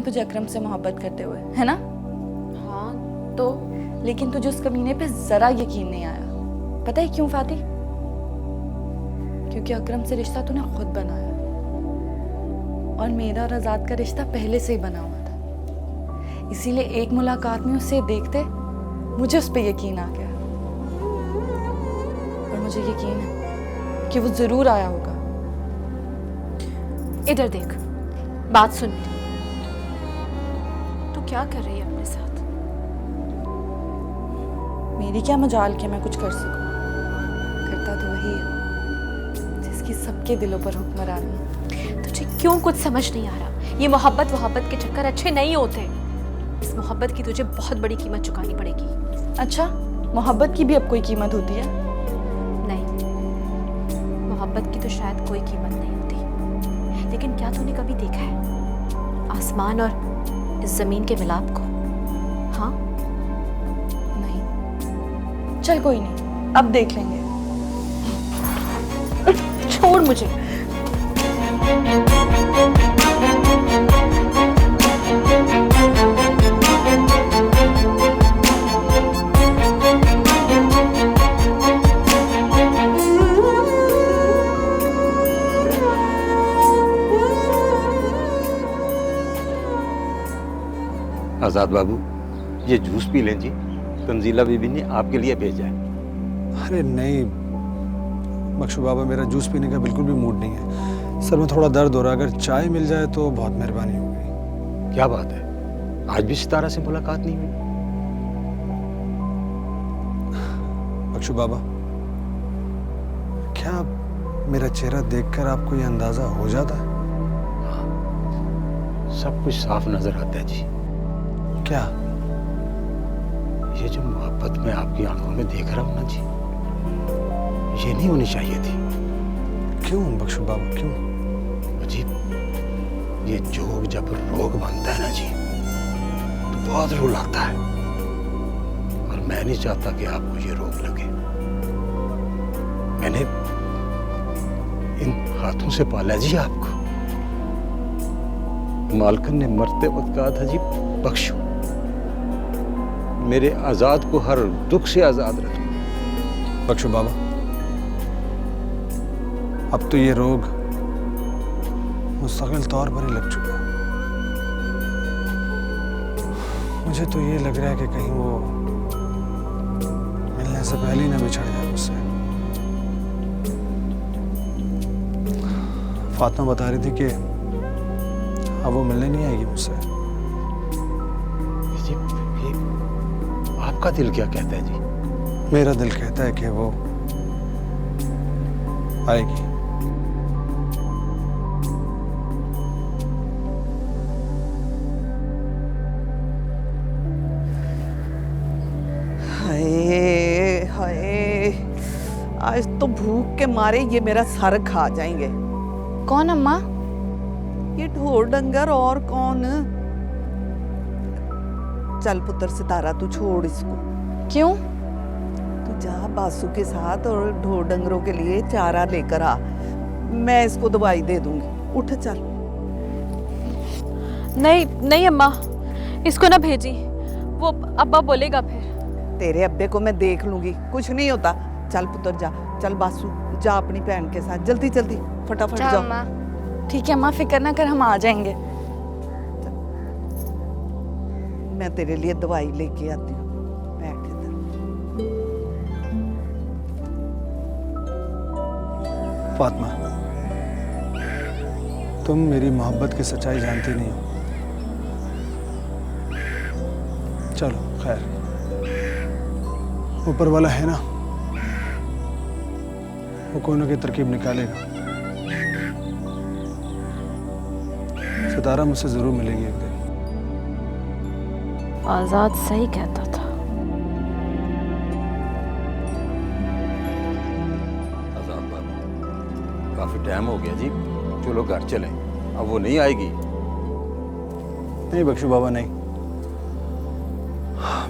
है तुझे अकरम से मोहब्बत करते हुए, है ना? हाँ तो लेकिन तुझे उस कमीने पे जरा यकीन नहीं आया। पता है क्यों फाती? क्योंकि अकरम से रिश्ता तूने खुद बनाया और मेरा और आजाद का रिश्ता पहले से ही बना हुआ था। इसीलिए एक मुलाकात में उसे देखते मुझे उस पर यकीन आ गया और मुझे यकीन है कि वो जरूर आया होगा। इधर देख, बात सुन मेरी। तू क्या कर रही है अपने साथ? मेरी क्या मजाल के मैं कुछ कर सकूं? करता तो वही है जिसकी सबके दिलों पर हुक्मरानी है। तुझे क्यों कुछ समझ नहीं आ रहा? ये मोहब्बत वहब्बत के चक्कर अच्छे नहीं होते। इस मोहब्बत की तुझे बहुत बड़ी कीमत चुकानी पड़ेगी। अच्छा, मोहब्बत की भी अब कोई कीमत होती है? नहीं, मोहब्बत की तो शायद कोई कीमत नहीं होती, लेकिन क्या तूने कभी देखा है आसमान और इस जमीन के मिलाप को? हाँ? नहीं। चल कोई नहीं, अब देख लेंगे। छोड़ मुझे। आजाद बाबू, ये जूस पी लें जी। तंजीला बीबी ने आपके लिए भेजा है। अरे नहीं बख्शू बाबा, मेरा जूस पीने का बिल्कुल भी मूड नहीं है। सर में थोड़ा दर्द हो रहा है, अगर चाय मिल जाए तो बहुत मेहरबानी होगी। क्या बात है, आज भी सितारा से मुलाकात नहीं हुई? बख्शू बाबा, क्या मेरा चेहरा देखकर आपको ये अंदाजा हो जाता है? हाँ, सब कुछ साफ नजर आता है जी। क्या? ये जो मोहब्बत मैं आपकी आंखों में देख रहा हूं ना जी, ये नहीं होनी चाहिए थी। क्यों बख्शू बाबा, क्यों? अजीब, ये जोग जब रोग बनता है ना जी, तो बहुत रो लगता है। और मैं नहीं चाहता कि आपको ये रोग लगे। मैंने इन हाथों से पाला जी आपको। मालकन ने मरते वक्त कहा था जी, बख्शो, मेरे आजाद को हर दुख से आजाद रखो। बख्शू बाबा, अब तो ये रोग मुस्तकिल तौर पर ही लग चुका है। मुझे तो ये लग रहा है कि कहीं वो मिलने से पहले ही ना बिछड़ जाए मुझसे। फातिमा बता रही थी कि अब वो मिलने नहीं आएगी मुझसे। जी, ये आपका दिल क्या कहता है जी? मेरा दिल कहता है कि वो आएगी। हाय हाय, आज तो भूख के मारे ये मेरा सर खा जाएंगे। कौन अम्मा? ये ढोर डंगर और कौन? चल पुत्र सितारा, तू छोड़ इसको। क्यों? तू जा बासु के साथ और ढोर डंगरों के लिए चारा लेकर आ। मैं इसको दवाई दे दूंगी। उठ चल। नहीं नहीं अम्मा, इसको ना भेजी, वो अब्बा बोलेगा फिर। तेरे अब्बे को मैं देख लूंगी, कुछ नहीं होता। चल पुत्र जा, चल बासु जा अपनी बहन के साथ, जल्दी जल्दी फटाफट जाओ। ठीक है अम्मा, फिक्र ना कर, हम आ जाएंगे। मैं तेरे लिए दवाई लेके आती हूँ। बैठ इधर। फातिमा, तुम मेरी मोहब्बत की सच्चाई जानती नहीं हो। चलो खैर, ऊपर वाला है ना, वो कोई ना कोई तरकीब निकालेगा। सितारा मुझसे जरूर मिलेगी एक दिन। आजाद सही कहता था। आजाद बाबू, काफी टाइम हो गया जी, चलो घर चलें। अब वो नहीं आएगी। नहीं बख्शू बाबा, नहीं।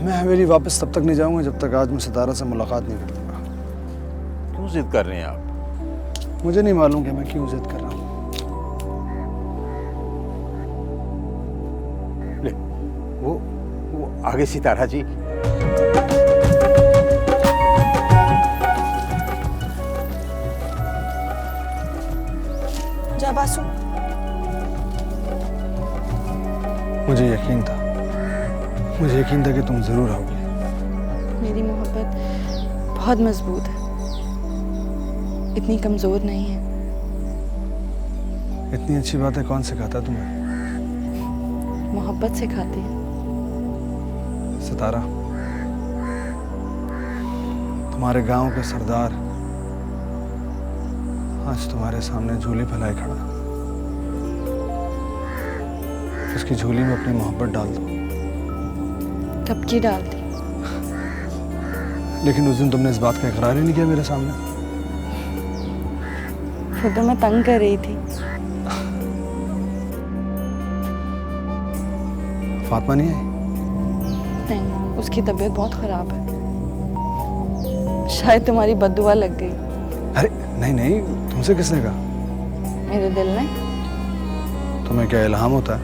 मैं हवेली वापस तब तक नहीं जाऊंगा जब तक आज मैं सितारा से मुलाकात नहीं कर लूंगा। क्यों जिद कर रहे हैं आप? मुझे नहीं मालूम कि मैं क्यों जिद कर रहा हूँ। आगे सितारा जी। जा बासु। मुझे यकीन था कि तुम जरूर आओगे। मेरी मोहब्बत बहुत मजबूत है, इतनी कमजोर नहीं है। इतनी अच्छी बातें कौन सिखाता तुम्हें? मोहब्बत सिखाती है। सितारा, तुम्हारे गांव के सरदार आज तुम्हारे सामने झोली फैलाए खड़ा है। उसकी झोली में अपनी मोहब्बत डाल दो। कब की डाल दी? लेकिन उस दिन तुमने इस बात का इकरार ही नहीं किया मेरे सामने। फिर तो मैं तंग कर रही थी। फातिमा नहीं आई? नहीं, उसकी तबीयत बहुत खराब है। शायद तुम्हारी बद्दुआ लग गई। अरे नहीं, तुमसे किसने कहा? मेरे दिल ने। तुम्हें क्या इल्हाम होता है?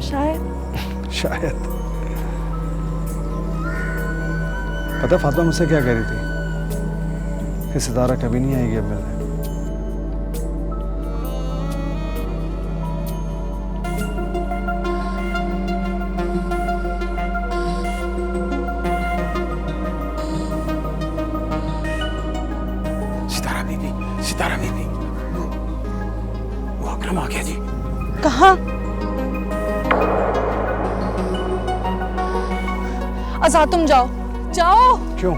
शायद। शायद। पता फातिमा मुझसे क्या कह रही थी कि सितारा कभी नहीं आएगी अब मिलने। सितारा बीबी, वो अकरम आ गया जी। कहाँ? आजाद, तुम जाओ। क्यों?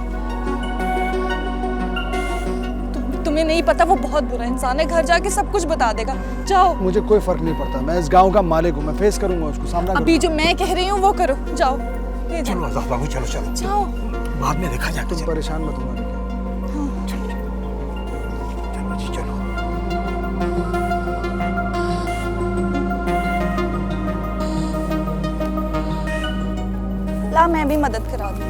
तुम्हें नहीं पता, वो बहुत बुरा इंसान है। घर जाके सब कुछ बता देगा। जाओ। मुझे कोई फर्क नहीं पड़ता, मैं इस गांव का मालिक हूँ, मैं फेस करूंगा उसको, सामना अभी जो मैं कह रही हूँ वो करो। जाओ। चलो आजाद बाबू, चलो जाओ। बाद में देखा जाएगा। तुम परेशान मत होना। चलो जी, चलो। ला, मैं भी मदद करा दूँ।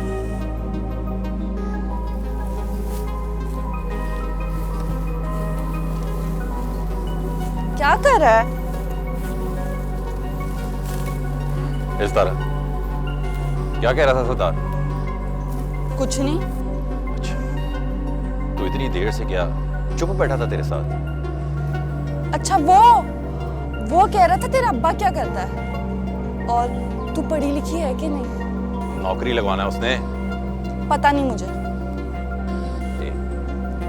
क्या कर रहा है? इस तरह क्या कह रहा था सरदार? कुछ नहीं। अच्छा, तो इतनी देर से क्या चुप बैठा था तेरे साथ? अच्छा, वो कह रहा था तेरा अब्बा क्या करता है और तू पढ़ी लिखी है कि नहीं। नौकरी लगवाना है उसने। पता नहीं मुझे। ए,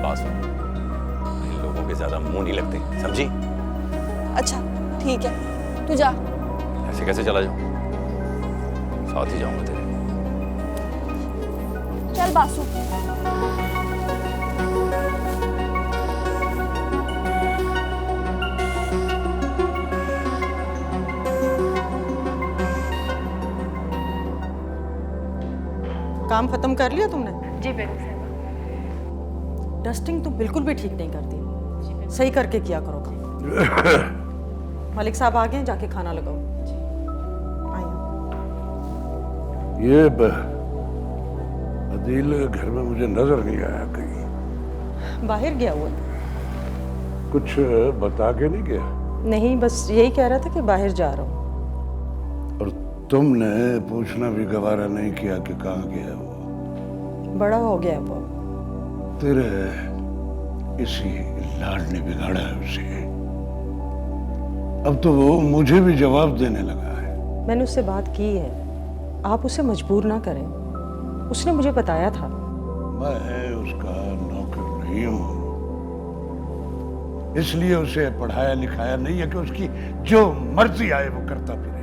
बात सुन, इन लोगों के ज्यादा मुंह नहीं लगते, समझी? अच्छा ठीक है, तू जा। ऐसे कैसे चला जाऊं? साथ ही जाऊंगा तेरे। चल बासु। काम खत्म कर लिया तुमने? जी बेगम साहब। डस्टिंग तो बिल्कुल भी ठीक नहीं करती, सही करके किया करो काम। मलिक साहब आ गए, जाके खाना लगाओ। आइए। ये अदील घर में मुझे नजर नहीं आया कहीं। बाहर गया हुआ? कुछ बता के नहीं गया? नहीं, बस यही कह रहा था कि बाहर जा रहा हूँ। और तुमने पूछना भी गवारा नहीं किया कि कहाँ गया वो? बड़ा हो गया वो। तेरे इसी लाड ने बिगाड़ा है उसे। अब तो वो मुझे भी जवाब देने लगा है। मैंने उससे बात की है, आप उसे मजबूर ना करें। उसने मुझे बताया था। मैं उसका नौकर नहीं हूं, इसलिए उसे पढ़ाया लिखाया नहीं है कि उसकी जो मर्जी आए वो करता फिरे।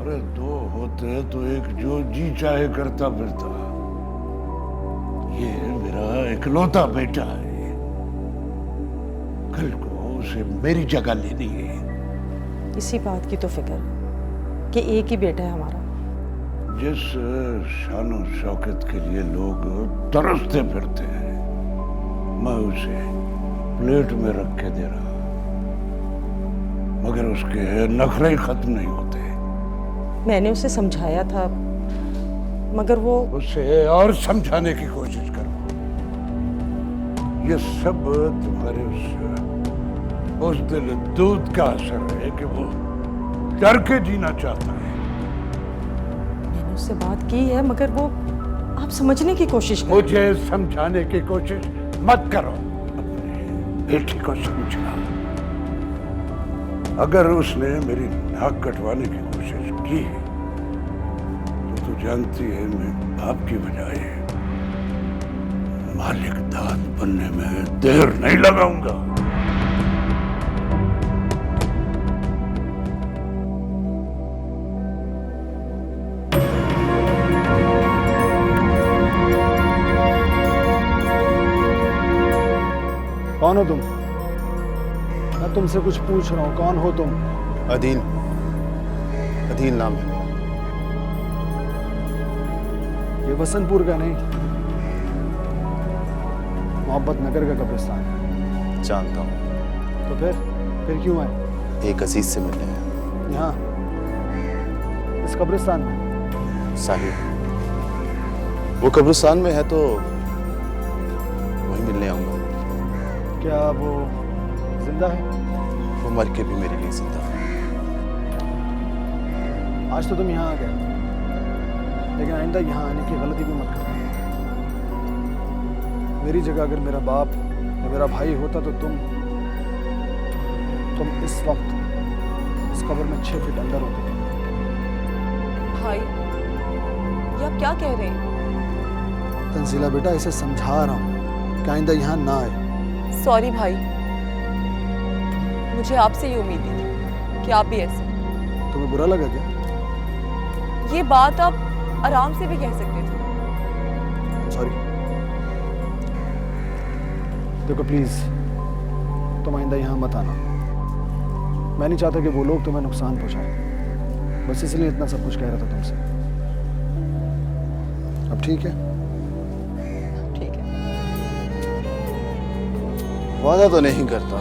अरे दो होते तो एक जो जी चाहे करता फिरता। ये मेरा इकलौता बेटा है, कल को उसे मेरी जगह लेनी है। इसी बात की तो फिक्र कि एक ही बेटा है हमारा। जिस शानो शौकत के लिए लोग तरसते फिरते हैं, मैं उसे प्लेट में रख के दे रहा, मगर उसके नखरे ही खत्म नहीं होते। मैंने उसे समझाया था, मगर वो उसे और समझाने की कोशिश करो। ये सब तुम्हारे उस दिल दूध का असर है कि वो डर के जीना चाहता है। उससे बात की है, मगर वो आप समझने की कोशिश करें। मुझे समझाने की कोशिश मत करो, अपने बेटी को समझा। अगर उसने मेरी नाक कटवाने की कोशिश की तो तू जानती है मैं बाप की बजाय मालिक दाद बनने में देर नहीं लगाऊंगा। कौन हो तुम? मैं तुमसे कुछ पूछ रहा हूँ, कौन हो तुम? अदील, अदील नाम है। ये वसंतपुर का नहीं, मोहब्बत नगर का कब्रिस्तान है। जानता हूँ। तो फिर क्यों आए एक अजीज से मिलने हैं। यहाँ इस कब्रिस्तान में? साहिब, वो कब्रिस्तान में है तो वहीं मिलने आऊंगा। क्या वो जिंदा है? वो मर के भी मेरे लिए जिंदा है। आज तो तुम यहाँ आ गए, लेकिन आइंदा यहाँ आने की गलती भी मत करना। मेरी जगह अगर मेरा बाप या मेरा भाई होता तो तुम इस वक्त इस कब्र में 6 फीट अंदर होते। भाई, ये आप क्या कह रहे हैं? तंजीला बेटा, इसे समझा रहा हूँ कि आइंदा यहाँ ना आए। सॉरी भाई, मुझे आपसे ये उम्मीद नहीं थी कि आप भी ऐसे। तुम्हें बुरा लगा क्या? ये बात आप आराम से भी कह सकते थे। सॉरी। देखो प्लीज, तुम आइंदा यहाँ मत आना। मैं नहीं चाहता कि वो लोग तुम्हें नुकसान पहुंचाएं। बस इसलिए इतना सब कुछ कह रहा था तुमसे। अब ठीक है? ठीक है। वादा तो नहीं करता,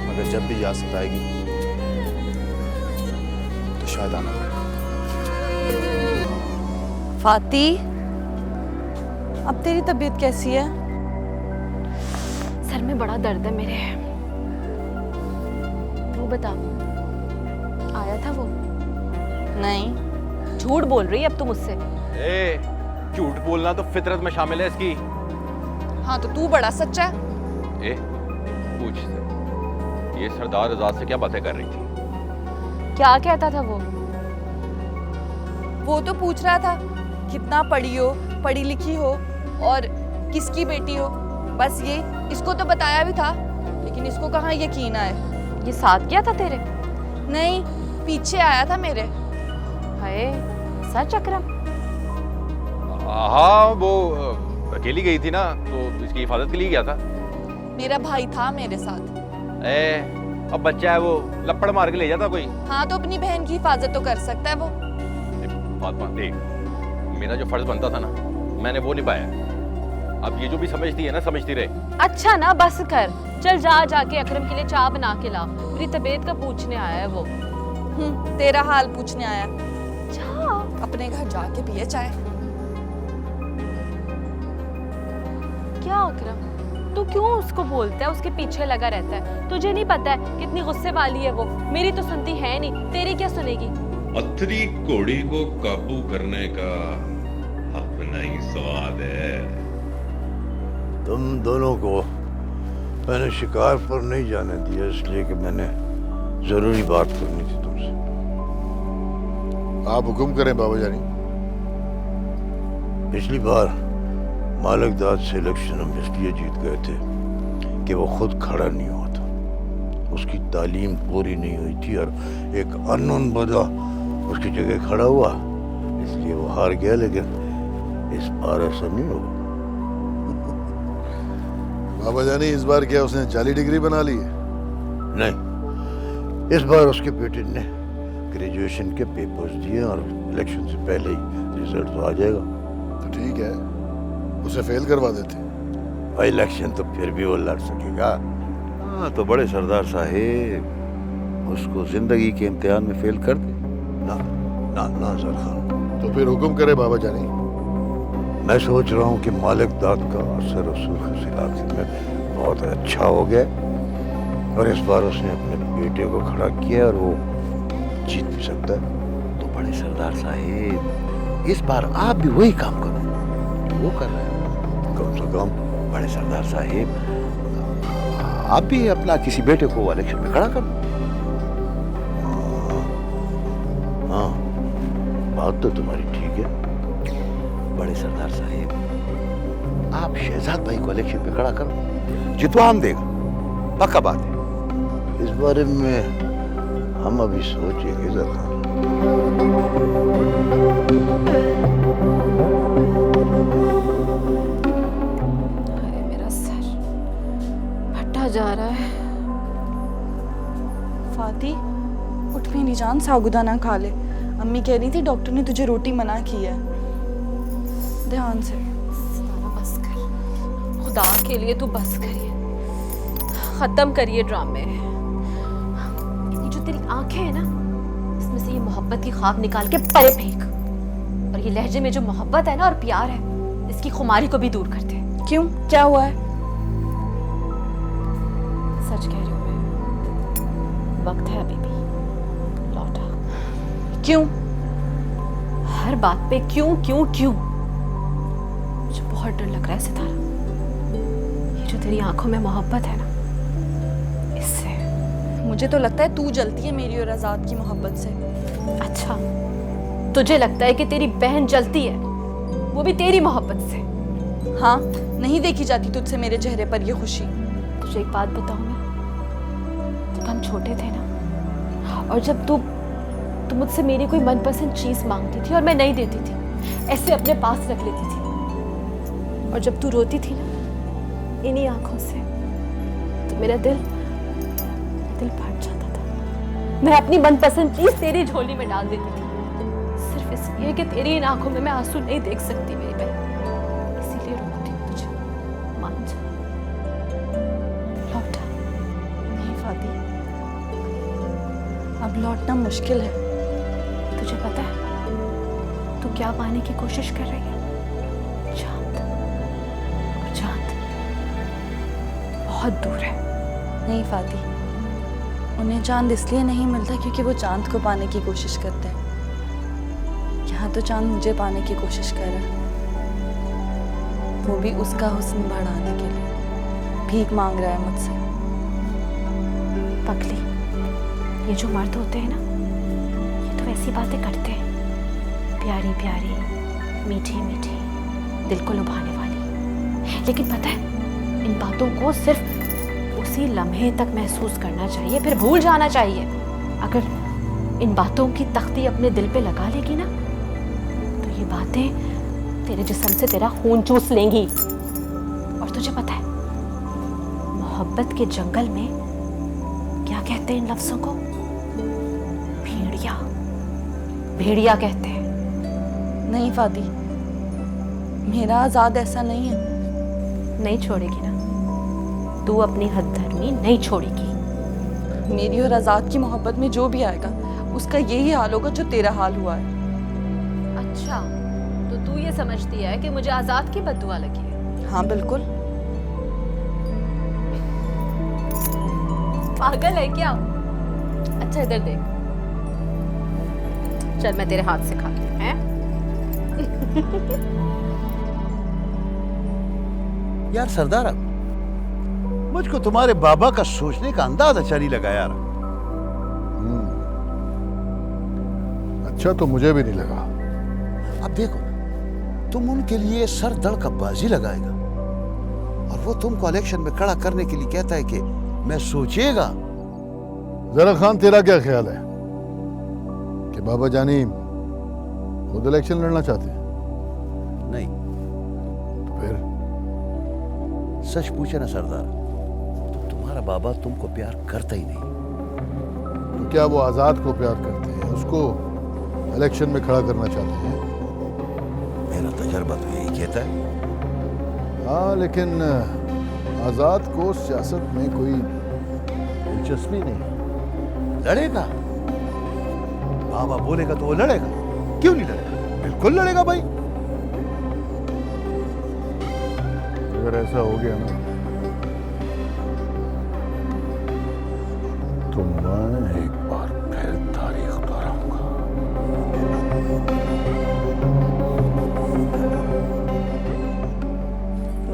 मगर जब भी याद सताएगी तो शायद आना पड़ेगा। फाती, अब तेरी तबीयत कैसी है? सर में बड़ा दर्द है मेरे। वो बता, आया था वो? नहीं। झूठ बोल रही है अब तू मुझसे। ए, झूठ बोलना तो फितरत में शामिल है इसकी। हाँ, तो तू बड़ा सच्चा है। ए, पूछ से, ये सरदार आजाद से क्या बातें कर रही थी? क्या कहता था वो तो पूछ रहा था कितना पढ़ी हो, पढ़ी लिखी हो और किसकी बेटी हो। बस ये, इसको तो बताया भी था, लेकिन इसको कहाँ यकीन आए। ये साथ क्या था तेरे? नहीं, पीछे आया था मेरे। हाय, सच अकरम? हाँ, वो अकेली गई थी ना, तो इसकी हिफाजत के लिए गया था। मेरा भाई था मेरे साथ। ए, अब बच्चा है, वो लपड़ मार के ले जाता कोई। हाँ, तो अपनी बहन की हिफाजत तो कर सकता है वो। फातिमा देख, मेरा जो फर्ज बनता था ना, मैंने वो निभाया। अब ये जो भी समझती है ना, समझती रहे। अच्छा ना, बस कर। चल जाके अकरम के लिए चाय बना के ला। मेरी तबीयत का पूछने आया है वो। तेरा हाल पूछने आया। जा अपने घर जाके पिए चाय। क्या अकरम, तू क्यों उसको बोलता है, उसके पीछे लगा रहता है? तुझे नहीं पता है कितनी गुस्से वाली है वो? मेरी तो सुनती है नहीं, तेरी क्या सुनेगी? पत्थरी घोड़ी को काबू करने का अपना ही स्वाद है। तुम दोनों को मैंने शिकार पर नहीं जाने दिया, इसलिए कि मैंने जरूरी बात करनी थी तुमसे। आप हुक्म करें बाबा जानी। पिछली बार मालिक दाद से इलेक्शन हम इसलिए जीत गए थे कि वो खुद खड़ा नहीं हुआ था। उसकी तालीम पूरी नहीं हुई थी और एक अननोन बंदा उसकी जगह खड़ा हुआ, इसलिए वो हार गया। लेकिन इस बार ऐसा नहीं होगा। बाबा जानी, इस बार क्या उसने 40 डिग्री बना ली है? नहीं, इस बार उसके बेटे ने ग्रेजुएशन के पेपर्स दिए और इलेक्शन से पहले ही रिजल्ट तो आ जाएगा। तो ठीक है, उसे फेल करवा देते। भाई, इलेक्शन तो फिर भी वो लड़ सकेगा। हाँ, तो बड़े सरदार साहेब, उसको जिंदगी के इम्तिहान में फेल कर दे। ना ना ना सर खान। तो फिर हुक्म करे बाबा जानी। मैं सोच रहा हूँ कि मालिक दाद का असर रसूल इस इलाके में बहुत अच्छा हो गया और इस बार उसने अपने बेटे को खड़ा किया और वो जीत भी सकता है। बड़े सरदार साहिब, इस बार आप भी वही काम करो जो वो कर रहे हैं। कम से कम बड़े सरदार साहिब, आप भी अपना किसी बेटे को इलेक्शन में खड़ा करो। हाँ, बात तो तुम्हारी ठीक है। बड़े सरदार साहिब, आप शहजाद भाई को इलेक्शन में खड़ा करो, जितवा हम देगा, पक्का बात है। इस बारे में हम अभी सोचेंगे जरा। अरे मेरा सर फटा जा रहा है। फाती, उठ मेरी जान, साबूदाना खा ले। अम्मी कह रही थी डॉक्टर ने तुझे रोटी मना की है। ध्यान से। सारा बस कर, खुदा के लिए तू बस करिए, खत्म करिए ड्रामे। ये जो तेरी आंखें हैं ना, इसमें से ये मोहब्बत की ख्वाब निकाल के परे फेंक। और ये लहजे में जो मोहब्बत है ना और प्यार है, इसकी खुमारी को भी दूर कर दे। क्यों, क्या हुआ है? सच कह रही हूँ मैं, वक्त है अभी भी, लौटा। क्यों? हर बात पे क्यों क्यों क्यों? मुझे बहुत डर लग रहा है सितारा, ये जो तेरी आंखों में मोहब्बत है ना, इससे। मुझे तो लगता है तू जलती है मेरी और आजाद की मोहब्बत से। अच्छा, तुझे लगता है कि तेरी बहन जलती है, वो भी तेरी मोहब्बत से? हाँ, नहीं देखी जाती तुझसे मेरे चेहरे पर ये खुशी। तुझे एक बात बताऊं मैं, जब हम छोटे थे ना, और जब तू मुझसे मेरी कोई मनपसंद चीज मांगती थी और मैं नहीं देती थी, ऐसे अपने पास रख लेती थी, और जब तू रोती थी ना इन्हीं आंखों से, तो मेरा दिल फट जाता था। मैं अपनी मनपसंद चीज तेरी झोली में डाल देती थी, सिर्फ इसलिए कि तेरी इन आंखों में मैं आंसू नहीं देख सकती मेरी बहन, इसीलिए रोकती हूँ तुझे। मान जा, लौटा। नहीं फाती, अब लौटना मुश्किल है। तुझे पता है तू क्या पाने की कोशिश कर रही है? चांद। और चांद बहुत दूर है। नहीं फाती, उन्हें चांद इसलिए नहीं मिलता क्योंकि वो चांद को पाने की कोशिश करते हैं। यहाँ तो चांद मुझे पाने की कोशिश कर रहा है, वो भी उसका हुस्न बढ़ाने के लिए भीख मांग रहा है मुझसे। पगली, ये जो मर्द होते हैं ना, ये तो वैसी बातें करते हैं, प्यारी प्यारी, मीठी मीठी, दिल को लुभाने वाली। लेकिन पता है, इन बातों को सिर्फ उसी लम्हे तक महसूस करना चाहिए, फिर भूल जाना चाहिए। अगर इन बातों की तख्ती अपने दिल पे लगा लेगी ना, तो ये बातें तेरे जिस्म से तेरा खून चूस लेंगी। और तुझे पता है, मोहब्बत के जंगल में क्या कहते हैं इन लफ्जों को? भेड़िया। भेड़िया कहते हैं। नहीं फाती, मेरा आजाद ऐसा नहीं है। नहीं छोड़ेगी ना तू, अपनी हद धर्मी नहीं छोड़ेगी। मेरी और आजाद की मोहब्बत में जो भी आएगा उसका यही हाल होगा जो तेरा हाल हुआ है। अच्छा, तो तू ये समझती है कि मुझे आजाद की बद्दुआ लगी है? हाँ बिल्कुल। पागल है क्या? अच्छा इधर देख, चल मैं तेरे हाथ से खाती हूँ, हैं? यार सरदार, मुझको तुम्हारे बाबा का सोचने का अंदाज अच्छा नहीं लगा यार। अच्छा तो मुझे भी नहीं लगा। अब देखो, तुम उनके लिए सर धड़ का बाजी लगाएगा और वो तुमको इलेक्शन में खड़ा करने के लिए कहता है कि मैं सोचेगा। जरा खान, तेरा क्या ख्याल है कि बाबा जानी खुद इलेक्शन लड़ना चाहते हैं? नहीं। तो फिर सच पूछे ना सरदार, तो तुम्हारा बाबा तुमको प्यार करता ही नहीं। तो क्या वो आजाद को प्यार करते हैं, उसको इलेक्शन में खड़ा करना चाहते हैं? मेरा तजर्बा तो यही कहता है। हाँ, लेकिन आजाद को सियासत में कोई दिलचस्पी नहीं। लड़ेगा, बाबा बोलेगा तो वो लड़ेगा, क्यों नहीं लड़ेगा? बिल्कुल लड़ेगा भाई। अगर ऐसा हो गया ना, तो मैं एक बार फिर तारीख दोहराऊंगा।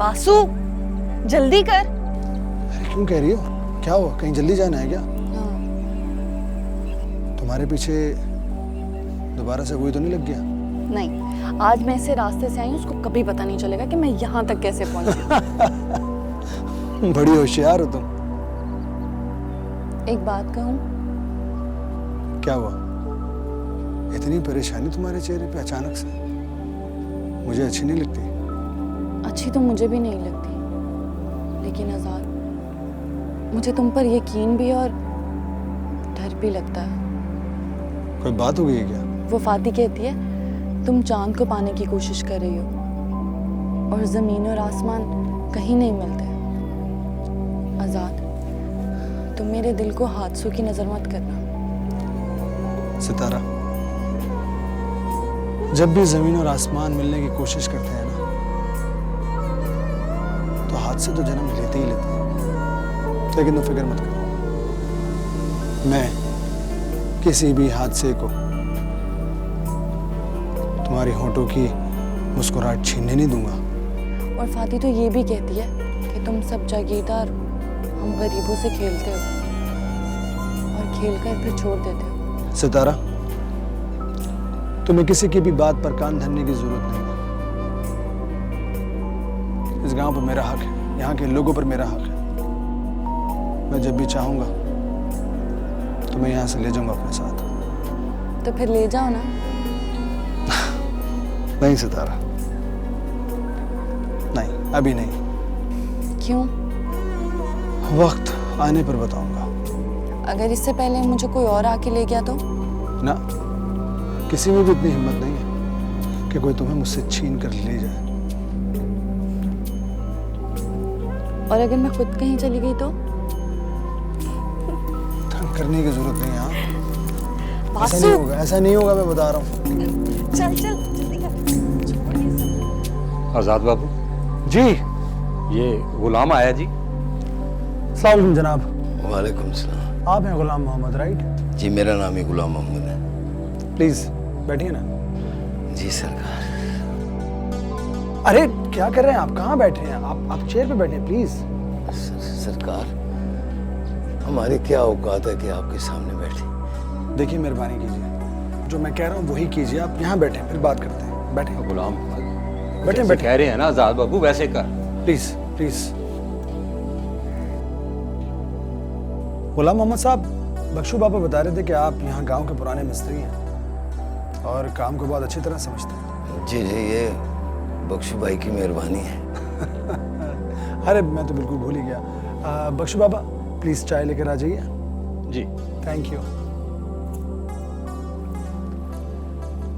बासु जल्दी कर। अरे क्यों कह रही हो? क्या हुआ? कहीं जल्दी जाना है क्या? हाँ। तुम्हारे पीछे दोबारा से कोई तो नहीं लग गया? नहीं, आज मैं इसे रास्ते से आई हूँ, उसको कभी पता नहीं चलेगा कि मैं यहाँ तक कैसे पहुंची। बड़ी होशियार हो तुम। एक बात कहूँ? क्या हुआ? इतनी परेशानी तुम्हारे चेहरे पे अचानक से? मुझे अच्छी नहीं लगती। अच्छी तो मुझे भी नहीं लगती, लेकिन आजाद, मुझे तुम पर यकीन भी और डर भी लगता है। कोई बात हो गई है क्या? वो फाती कहती है तुम चांद को पाने की कोशिश कर रही हो और जमीन और आसमान कहीं नहीं मिलते। आजाद, तुम मेरे दिल को हादसों की नजर मत करना। सितारा, जब भी जमीन और आसमान मिलने की कोशिश करते हैं ना, तो हादसे तो जन्म लेते ही लेते हैं। लेकिन तुम फिक्र मत करो, मैं किसी भी हादसे को तुम्हारी होठों की मुस्कुराहट छीनने नहीं दूंगा। और फाती तो ये भी कहती है कि तुम सब जागीरदार, हम गरीबों से खेलते हो और खेलकर फिर छोड़ देते हो। सितारा, तुम्हें किसी की भी बात पर कान धरने की जरूरत नहीं। इस गांव पर मेरा हक है, यहाँ के लोगों पर मेरा हक है। मैं जब भी चाहूंगा तो मैं यहाँ से ले जाऊंगा अपने साथ। तो फिर ले जाओ ना। नहीं सितारा, नहीं, अभी नहीं। क्यों? वक्त आने पर बताऊंगा। अगर इससे पहले मुझे कोई और आके ले गया तो? ना, किसी में भी इतनी हिम्मत नहीं है कि कोई तुम्हें मुझसे छीन कर ले जाए। और अगर मैं खुद कहीं चली गई तो? तंग करने की जरूरत नहीं है। हाँ? ऐसा बासु, नहीं होगा, ऐसा नहीं होगा, मैं बता रहा हूँ। चल चल जल्दी कर। आजाद बाबू, जी, ये गुलाम आया जी। अस्सलाम वालेकुम जनाब। वालेकुम सलाम। आप हैं गुलाम मोहम्मद, राइट? जी, मेरा नाम ही गुलाम मोहम्मद है। प्लीज बैठिए ना। जी सरकार। अरे क्या कर रहे हैं आप? कहाँ बैठे हैं आप चेयर पे बैठे, प्लीज। सरकार, हमारी क्या औकात है कि आपके सामने बैठे? देखिए, मेहरबानी कीजिए, जो मैं कह रहा हूँ वही कीजिए। आप यहाँ बैठे, फिर बात करते हैं। बैठे गुलाम, बैठे जैसे बैठे, कह रहे हैं ना आजाद बाबू, वैसे कर। Please please. गुलाम मोहम्मद साहब, बख्शू बाबा बता रहे थे कि आप यहाँ गांव के पुराने मिस्त्री हैं और काम को बहुत अच्छी तरह समझते हैं। जी जी, ये बख्शू भाई की मेहरबानी है। अरे मैं तो बिल्कुल भूल ही गया। बख्शू बाबा, प्लीज चाय लेकर आ जाइए। जी। Thank you.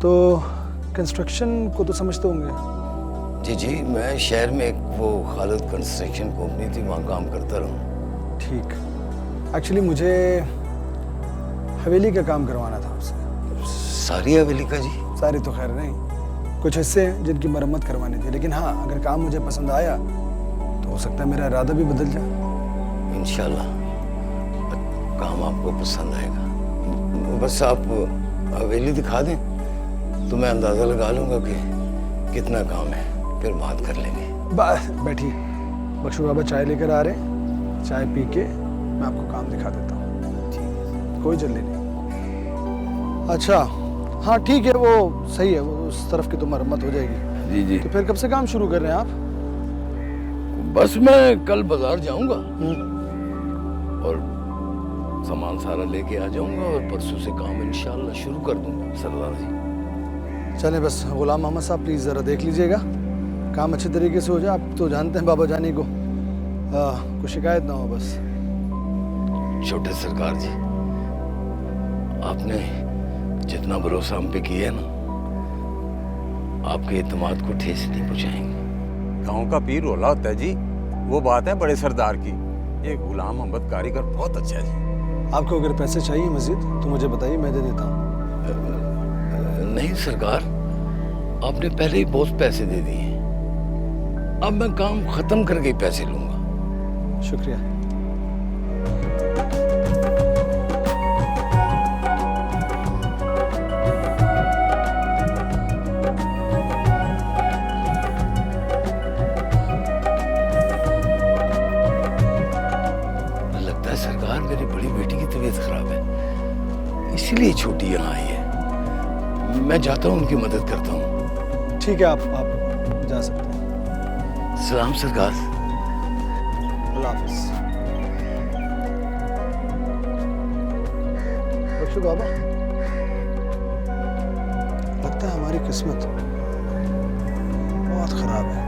तो कंस्ट्रक्शन को तो समझते होंगे? जी जी, मैं शहर में एक वो खालिद कंस्ट्रक्शन कंपनी थी, वहाँ काम करता रहा। ठीक। एक्चुअली मुझे हवेली का काम करवाना था आपसे। सारी हवेली का जी? सारी तो खैर नहीं, कुछ हिस्से हैं जिनकी मरम्मत करवानी थी। लेकिन हाँ, अगर काम मुझे पसंद आया तो हो सकता है मेरा इरादा भी बदल जाए। इंशाल्लाह काम आपको पसंद आएगा। बस आप हवेली दिखा दें तो मैं अंदाज़ा लगा लूँगा कि कितना काम है, फिर बात कर लेंगे। बैठिए, बख्शू बाबा चाय लेकर आ रहे हैं, चाय पी के मैं आपको काम दिखा देता हूँ। कोई जल्दी नहीं। अच्छा, हाँ ठीक है, वो सही है, वो उस तरफ की तो मरम्मत हो जाएगी। जी जी। तो फिर कब से काम शुरू कर रहे हैं आप? बस मैं कल बाजार जाऊंगा और सामान सारा लेके आ जाऊंगा और परसों से काम इंशाल्लाह शुरू कर दूंगा सरदार जी। चलें, बस गुलाम मोहम्मद साहब प्लीज़ ज़रा देख लीजिएगा काम अच्छे तरीके से हो जाए। आप तो जानते हैं बाबा जानी को, कोई शिकायत ना हो बस। छोटे सरकार जी, आपने जितना भरोसा हम पे किया है ना, आपके एतमाद को ठेस नहीं पहुंचाएंगे। गांव का पीर रोला होता है जी, वो बात है बड़े सरदार की। ये गुलाम मोहम्मद कारीगर बहुत अच्छा है जी। आपको अगर पैसे चाहिए मजीद तो मुझे बताइए, मैं दे देता हूँ। नहीं सरकार, आपने पहले ही बहुत पैसे दे दिए, अब मैं काम खत्म करके ही पैसे लूंगा। शुक्रिया। इसलिए छोटी यहाँ आई है। मैं जाता हूँ, उनकी मदद करता हूँ। ठीक है, आप जा सकते हैं। सलाम सरकार। अल्लाह हाफिज। बख्शो बाबा, लगता है हमारी किस्मत बहुत खराब है।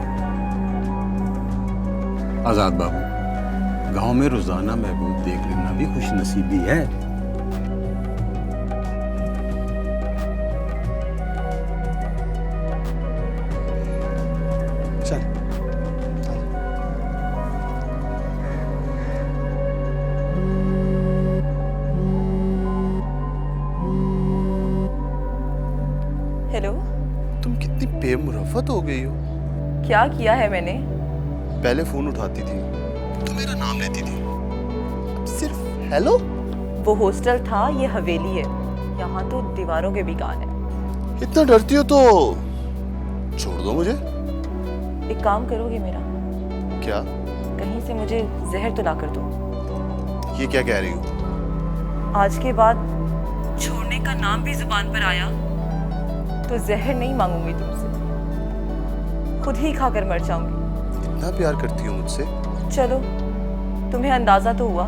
आजाद बाबू, गांव में रोजाना महबूब देख लेना भी खुश नसीबी है। चल। हेलो, तुम कितनी बेमुरफ़त हो गई हो। क्या किया है मैंने? पहले फोन उठाती थी तो मेरा नाम लेती थी, अब सिर्फ हेलो। वो हॉस्टल था, ये हवेली है। यहाँ तो दीवारों के भी कान है। इतना डरती हो तो छोड़ दो मुझे। एक काम करोगे मेरा? क्या? कहीं से मुझे जहर तो ला कर दो। ये क्या कह रही हो? आज के बाद छोड़ने का नाम भी जुबान पर आया तो जहर नहीं मांगूंगी तुमसे, खुद ही खाकर मर जाऊंगी। इतना प्यार करती हो मुझसे? चलो, तुम्हें अंदाजा तो हुआ।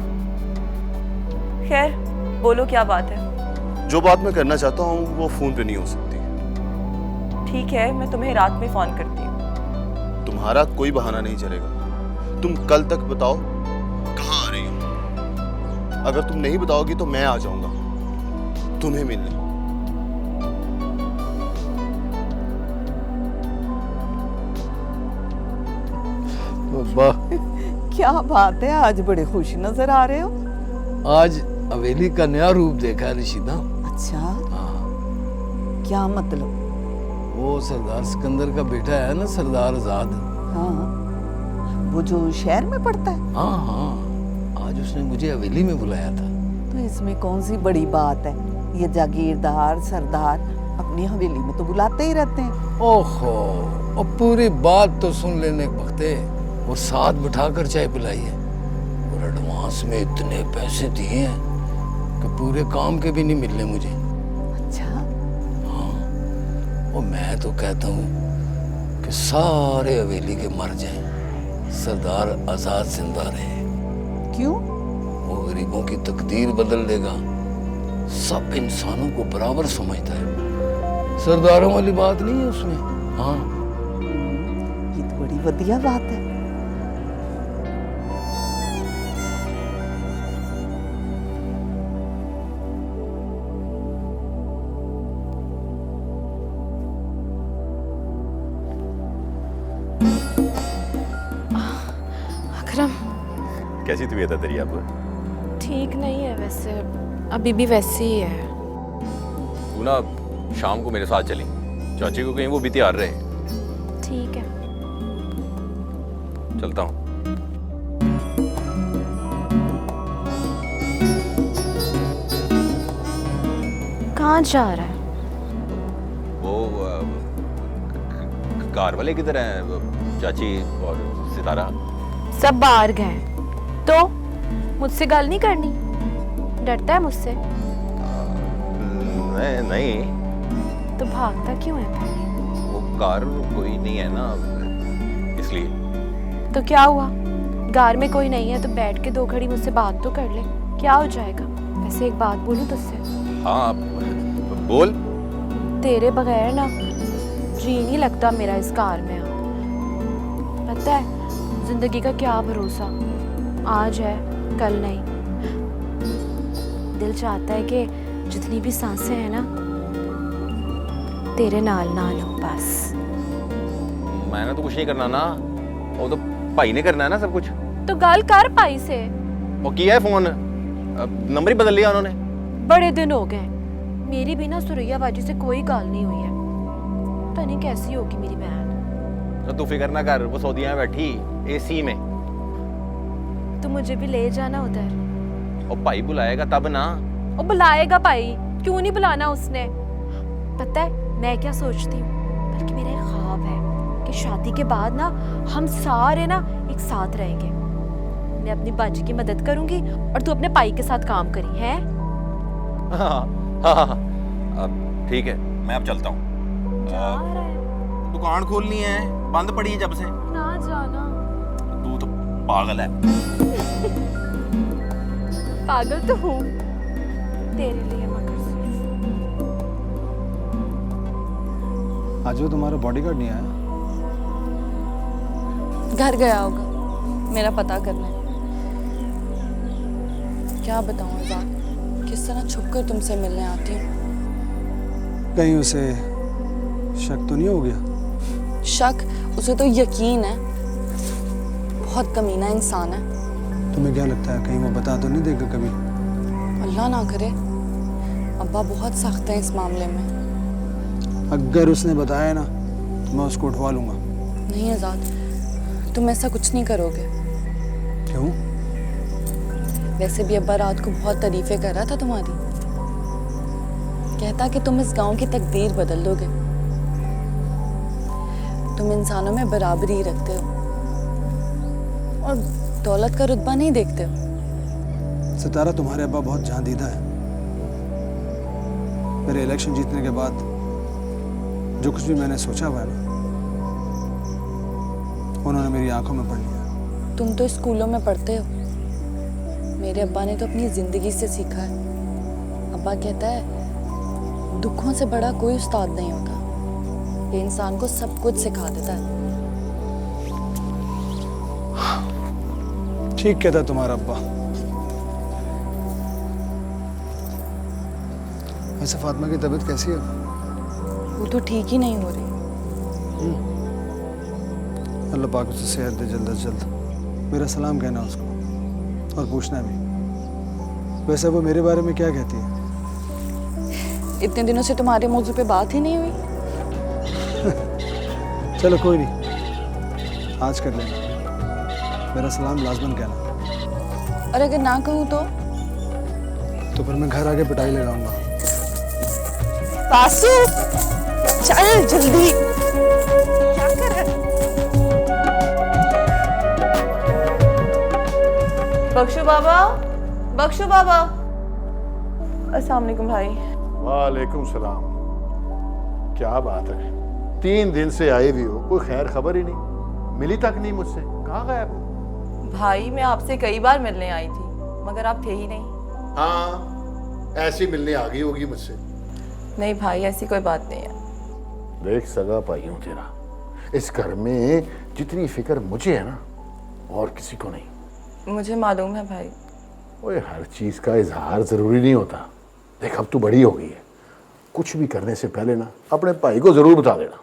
खैर, बोलो क्या बात है? जो बात मैं करना चाहता हूँ वो फोन पे नहीं हो सकती। ठीक है, मैं तुम्हें रात में फोन करती हूँ। तुम्हारा कोई बहाना नहीं चलेगा। तुम कल तक बताओ कहाँ आ रही हो। अगर तुम नहीं बताओगी तो मैं आ जाऊंगा तुम्हें मिलने। वाह, क्या बात है, आज बड़े खुश नजर आ रहे हो। आज हवेली का नया रूप देखा है रशीदा। अच्छा, हाँ, क्या मतलब? वो सरदार सिकंदर का बेटा है ना, सरदार आजाद। हाँ, वो जो शहर में पढ़ता है। हाँ हाँ, आज उसने मुझे हवेली में बुलाया था। तो इसमें कौन सी बड़ी बात है? ये जागीरदार सरदार अपनी हवेली में तो बुलाते ही रहते हैं। ओहो, और पूरी बात तो सुन लेने के वक्ते और साथ बिठाकर चाय पिलाई है, और एडवांस में इतने पैसे दिए हैं कि पूरे काम के भी नहीं मिलने मुझे। अच्छा, हाँ, और मैं तो कहता हूँ कि सारे हवेली के मर जाएं, सरदार आजाद जिंदा रहे। क्यों? वो गरीबों की तकदीर बदल देगा, सब इंसानों को बराबर समझता है। सरदारों वाली बात नहीं है उसमें। हाँ, ये तो बड़ी बढ़िया बात है। अकरम, कैसी तबीयत है तेरी अब? ठीक नहीं है वैसे, अभी भी वैसे ही है। तू ना शाम को मेरे साथ चली, चाची को कहीं वो भी तैयार रहे। ठीक है। चलता हूँ। कहाँ जा रहा है? वो कार वाले किधर हैं? चाची और सितारा सब बाहर गए। तो मुझसे गल नहीं करनी? डरता है मुझसे? नहीं, तो भागता क्यों है? वो कार कोई नहीं है ना, इसलिए। तो क्या हुआ? कार में कोई नहीं है तो बैठ के 2 घड़ी मुझसे बात तो कर ले, क्या हो जाएगा? वैसे एक बात बोलूं तुझसे? हाँ, बोल। तेरे बगैर ना जी नहीं लगता मेरा इस कार में। अब पता है जिंदगी का क्या भरोसा, आज है कल नहीं। दिल चाहता है कि जितनी भी सांसें हैं ना तेरे नाल नाल हो बस। मैंने तो कुछ नहीं करना ना, वो तो भाई ने करना है ना सब कुछ। तो गल कर भाई से। वो किया है फोन, नंबर ही बदल लिया उन्होंने। बड़े दिन हो गए, मेरी भी ना सुरैया बाजी से कोई गल नहीं हुई है। पता नहीं कैसी होगी मेरी बहन। तो तू फिक्र ना कर, वो सऊदीया में बैठी एसी में। तो मुझे भी ले जाना उधर। और भाई बुलाएगा तब ना। वो बुलाएगा भाई, क्यों नहीं बुलाना उसने? पता है मैं क्या सोचती हूँ, बल्कि मेरा एक ख्वाब है कि शादी के बाद ना हम सारे ना एक साथ रहेंगे। मैं अपनी बाजी की मदद करूंगी और तू अपने भाई के साथ काम करी है। हाँ, हाँ हाँ हाँ ठीक है, मैं अब चलता हूँ। दुकान खोलनी है, बंद पड़ी है जब से। ना जाना। तू तो पागल है। पागल तो हूँ तेरे लिए मगर सिर्फ। आज वो तुम्हारा बॉडीगार्ड नहीं आया? घर गया होगा मेरा पता करने। क्या बताऊं आजाद, किस तरह छुपकर तुमसे मिलने आती हूँ। कहीं उसे शक तो नहीं हो गया? शक? उसे तो यकीन है, बहुत कमीना इंसान है। तुम्हें क्या लगता है कहीं वो बता तो नहीं देगा कभी? अल्लाह ना करे, अब्बा बहुत सख्त है इस मामले में। अगर उसने बताया ना तो मैं उसको उठवा लूंगा। नहीं आजाद, तुम ऐसा कुछ नहीं करोगे। क्यों? वैसे भी अब्बा रात को बहुत तारीफें कर रहा था तुम्हारी। कहता कि तुम इस गांव की तकदीर बदल दोगे। तुम इंसानों में बराबरी रखते हो और दौलत का रुतबा नहीं देखते हो। सितारा, तुम्हारे अब्बा बहुत जहांदीदा है। मेरे इलेक्शन जीतने के बाद जो कुछ भी मैंने सोचा हुआ है ना, उन्होंने मेरी आंखों में पढ़ लिया। तुम तो स्कूलों में पढ़ते हो, मेरे अब्बा ने तो अपनी जिंदगी से सीखा है। अब्बा कहता है दुखों से बड़ा कोई उस्ताद नहीं होता, ये इंसान को सब कुछ सिखा देता है। ठीक कहता तुम्हारा अब्बा। वैसे फातिमा की तबीयत कैसी है? वो तो ठीक ही नहीं हो रही। अल्लाह पाक उसे सेहत दे जल्द से जल्द। मेरा सलाम कहना उसको और पूछना भी। वैसे वो मेरे बारे में क्या कहती है? इतने दिनों से तुम्हारे मौजू पे बात ही नहीं हुई। चलो कोई नहीं, आज कर लेना। मेरा सलाम लाजमन कहना। और अगर ना कहूँ तो फिर मैं घर आके पिटाई लगाऊंगा। बासु, चल जल्दी। क्या कर रहा है? बख्शू बाबा, बख्शू बाबा। अस्सलाम वालेकुम भाई। वालेकुम सलाम। क्या बात है, 3 दिन से आए भी हो, कोई खैर खबर ही नहीं, मिली तक नहीं मुझसे। कहाँ गायब हो? भाई मैं आपसे कई बार मिलने आई थी मगर आप थे ही नहीं। हाँ, ऐसी मिलने आ गई होगी मुझसे। नहीं भाई, ऐसी कोई बात नहीं है। देख सगा पाई हूँ तेरा, इस घर में जितनी फिक्र मुझे है ना और किसी को नहीं। मुझे मालूम है भाई। ओए, हर चीज का इजहार जरूरी नहीं होता। देख अब तू बड़ी हो गई है, कुछ भी करने से पहले ना अपने भाई को जरूर बता देना।